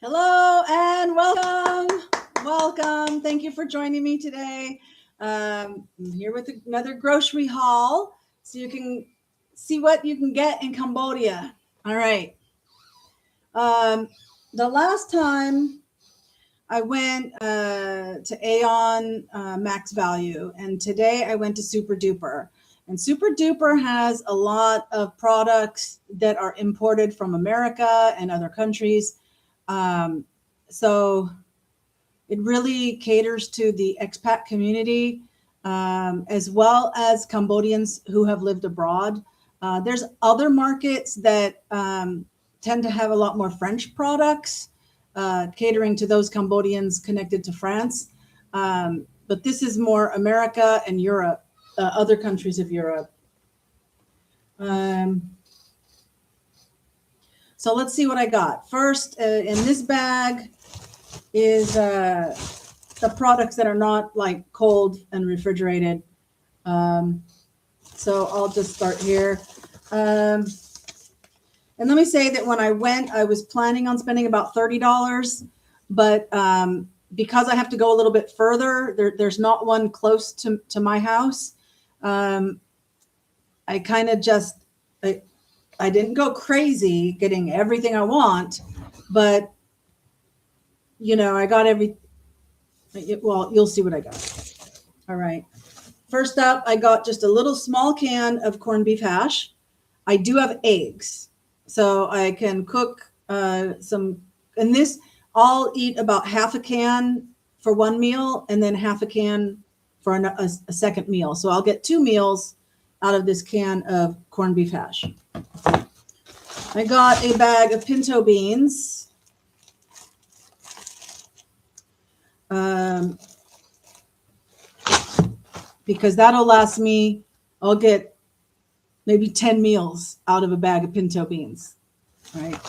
Hello and welcome. Welcome. Thank you for joining me today. I'm here with another grocery haul so you can see what you can get in Cambodia. All right. Um, the last time I went to Aeon Max Value, and today I went to Super Duper. And Super Duper has a lot of products that are imported from America and other countries. Um, so it really caters to the expat community, as well as Cambodians who have lived abroad. There's other markets that tend to have a lot more French products, catering to those Cambodians connected to France. But this is more America and Europe, other countries of Europe. Um, so let's see what I got. First, in this bag is the products that are not like cold and refrigerated. Um, so I'll just start here. And let me say that when I went, I was planning on spending about $30, but because I have to go a little bit further, there's not one close to my house. I kind of just, I didn't go crazy getting everything I want, but I got well, you'll see what I got. All right. First up, I got just a little small can of corned beef hash. I do have eggs, so I can cook some. And this, I'll eat about half a can for one meal and then half a can for a second meal. So I'll get 2 meals out of this can of corned beef hash. I got a bag of pinto beans. Because that'll last me, I'll get maybe 10 meals out of a bag of pinto beans. Right.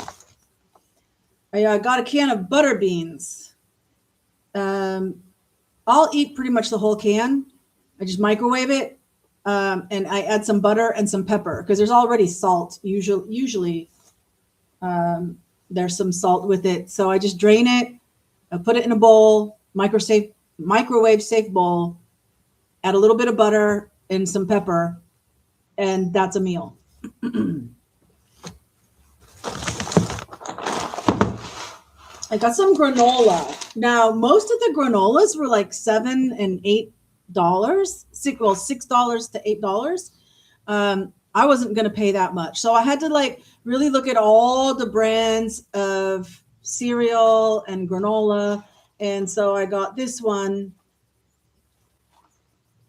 I got a can of butter beans. I'll eat pretty much the whole can. I just microwave it, and I add some butter and some pepper because there's already salt. Usually, there's some salt with it. So I just drain it, I put it in a bowl, microwave safe bowl, add a little bit of butter and some pepper, and that's a meal. I got some granola. Now, most of the granolas were like $7 and $8, $6 to $8. I wasn't going to pay that much, so I had to really look at all the brands of cereal and granola, and so I got this one,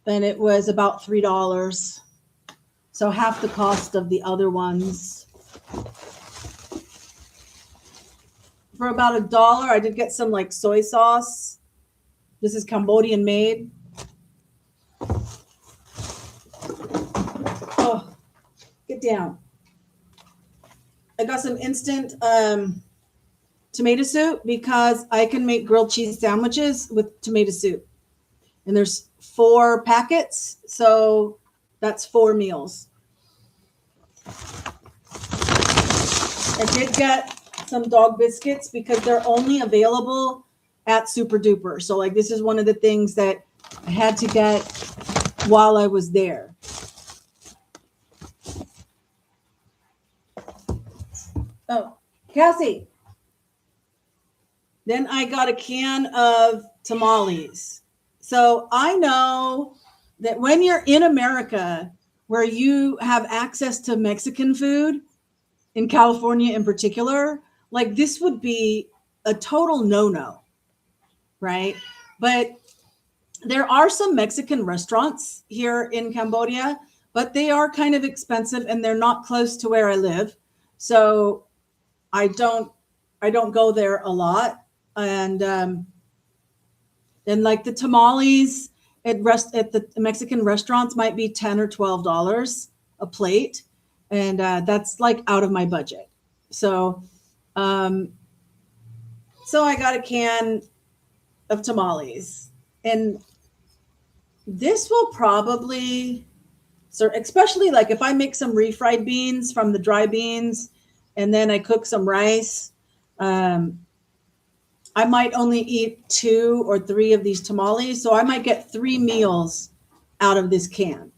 and it was about $3, so half the cost of the other ones. For about $1, I did get some soy sauce. This is Cambodian made. Oh, get down. I got some instant tomato soup because I can make grilled cheese sandwiches with tomato soup. And there's 4 packets, so that's 4 meals. I did get some dog biscuits because they're only available at Super Duper. So this is one of the things that I had to get while I was there. Oh, Cassie. Then I got a can of tamales. So I know that when you're in America, where you have access to Mexican food, in California in particular, this would be a total no-no, right? But there are some Mexican restaurants here in Cambodia, but they are kind of expensive and they're not close to where I live. So I don't go there a lot. And the tamales at the Mexican restaurants might be $10 or $12 a plate. And that's out of my budget. So I got a can of tamales, and this will probably, especially if I make some refried beans from the dry beans, and then I cook some rice. I might only eat 2 or 3 of these tamales. So I might get 3 meals out of this can.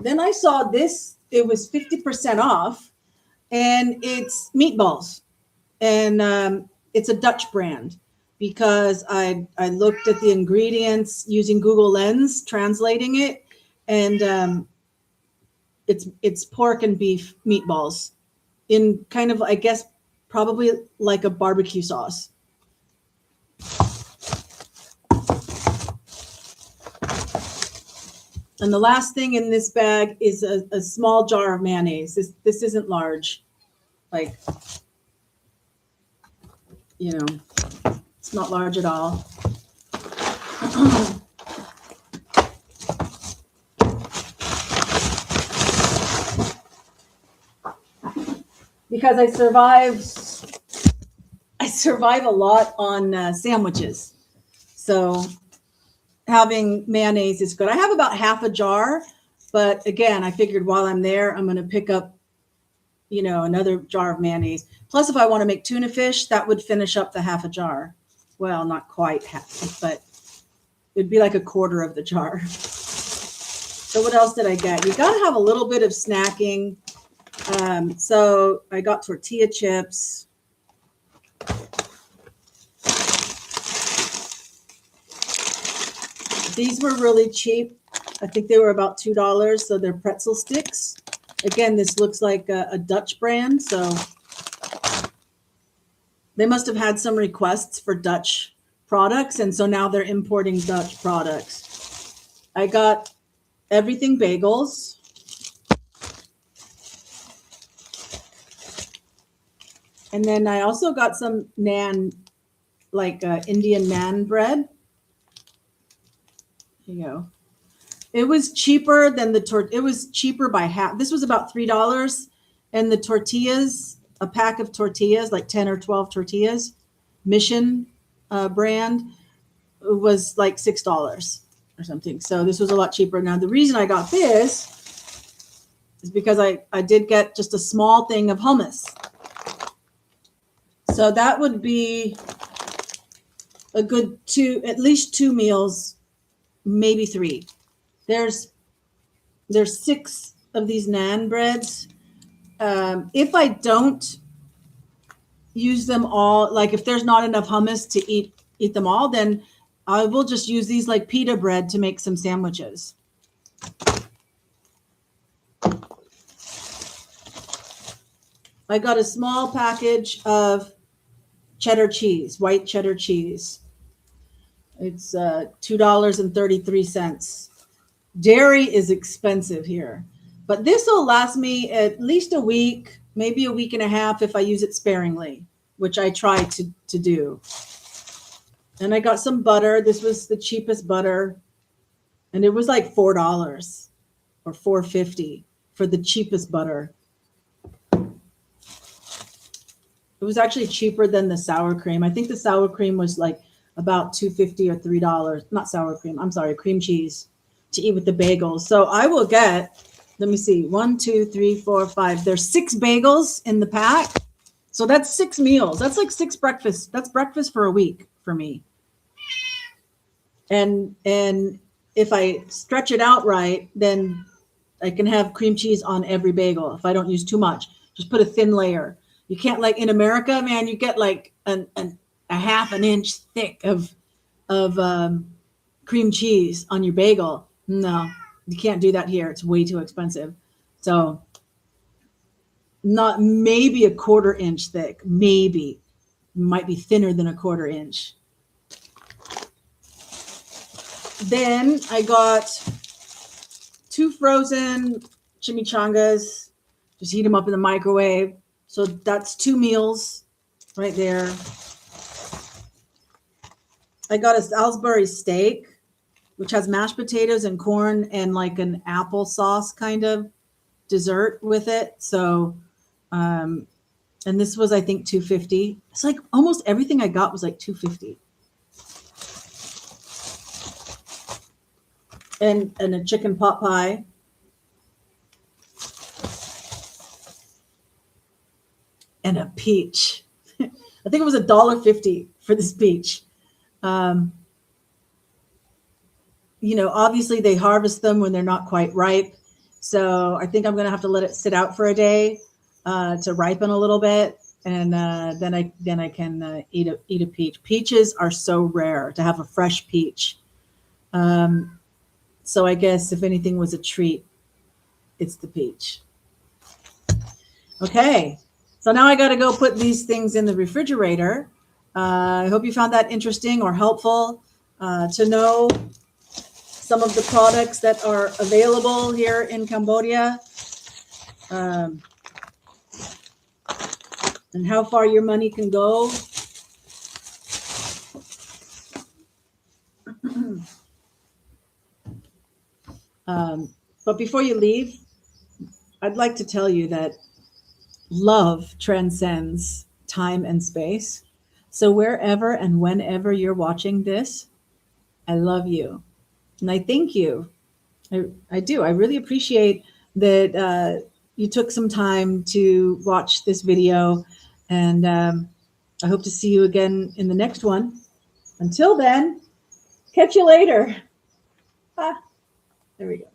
Then I saw this, it was 50% off, and it's meatballs. And it's a Dutch brand because I looked at the ingredients using Google Lens, translating it, and it's pork and beef meatballs in kind of, I guess, probably like a barbecue sauce. And the last thing in this bag is a small jar of mayonnaise. This isn't large, like, you know, it's not large at all. Because I survive a lot on sandwiches, so having mayonnaise is good. I have about half a jar, but again, I figured while I'm there, I'm going to pick up, another jar of mayonnaise. Plus, if I want to make tuna fish, that would finish up the half a jar. Well, not quite half, but it'd be like a quarter of the jar. So what else did I get? You got to have a little bit of snacking. So I got tortilla chips. These were really cheap. I think they were about $2. So they're pretzel sticks. Again, this looks like a Dutch brand. So they must have had some requests for Dutch products. And so now they're importing Dutch products. I got everything bagels. And then I also got some naan, like Indian naan bread. Here you go. It was cheaper than it was cheaper by half. This was about $3. And the tortillas, a pack of tortillas, like 10 or 12 tortillas, Mission brand, was like $6 or something. So this was a lot cheaper. Now, the reason I got this is because I did get just a small thing of hummus. So that would be a good at least 2 meals, maybe 3. There's 6 of these naan breads. If I don't use them all, like if there's not enough hummus to eat them all, then I will just use these like pita bread to make some sandwiches. I got a small package of cheddar cheese, white cheddar cheese. It's $2.33. Dairy is expensive here, but this will last me at least a week, maybe a week and a half if I use it sparingly, which I try to do. And I got some butter. This was the cheapest butter, and it was like $4 or $4.50 for the cheapest butter. It was actually cheaper than the sour cream. I think the sour cream was like about $2.50 or $3. Not sour cream. I'm sorry, cream cheese to eat with the bagels. So I will get, let me see, 1, 2, 3, 4, 5. There's 6 bagels in the pack. So that's 6 meals. That's like 6 breakfasts. That's breakfast for a week for me. And if I stretch it out right, then I can have cream cheese on every bagel if I don't use too much. Just put a thin layer. You can't, like in America, man, you get like a half an inch thick of cream cheese on your bagel. No, you can't do that here. It's way too expensive. So not maybe a quarter inch thick, maybe. Might be thinner than a quarter inch. Then I got 2 frozen chimichangas. Just heat them up in the microwave. So that's 2 meals right there. I got a Salisbury steak, which has mashed potatoes and corn and like an applesauce kind of dessert with it. So, and this was, I think, $2.50. It's like almost everything I got was like $2.50. And a chicken pot pie. and a peach. I think it was $1.50 for this peach. Obviously they harvest them when they're not quite ripe. So I think I'm going to have to let it sit out for a day to ripen a little bit. And then I can eat a peach. Peaches are so rare to have a fresh peach. So I guess if anything was a treat, it's the peach. Okay. So now I got to go put these things in the refrigerator. I hope you found that interesting or helpful to know some of the products that are available here in Cambodia, and how far your money can go. But before you leave, I'd like to tell you that love transcends time and space. So wherever and whenever you're watching this, I love you. And I thank you. I do. I really appreciate that you took some time to watch this video. And I hope to see you again in the next one. Until then, catch you later. Ah, there we go.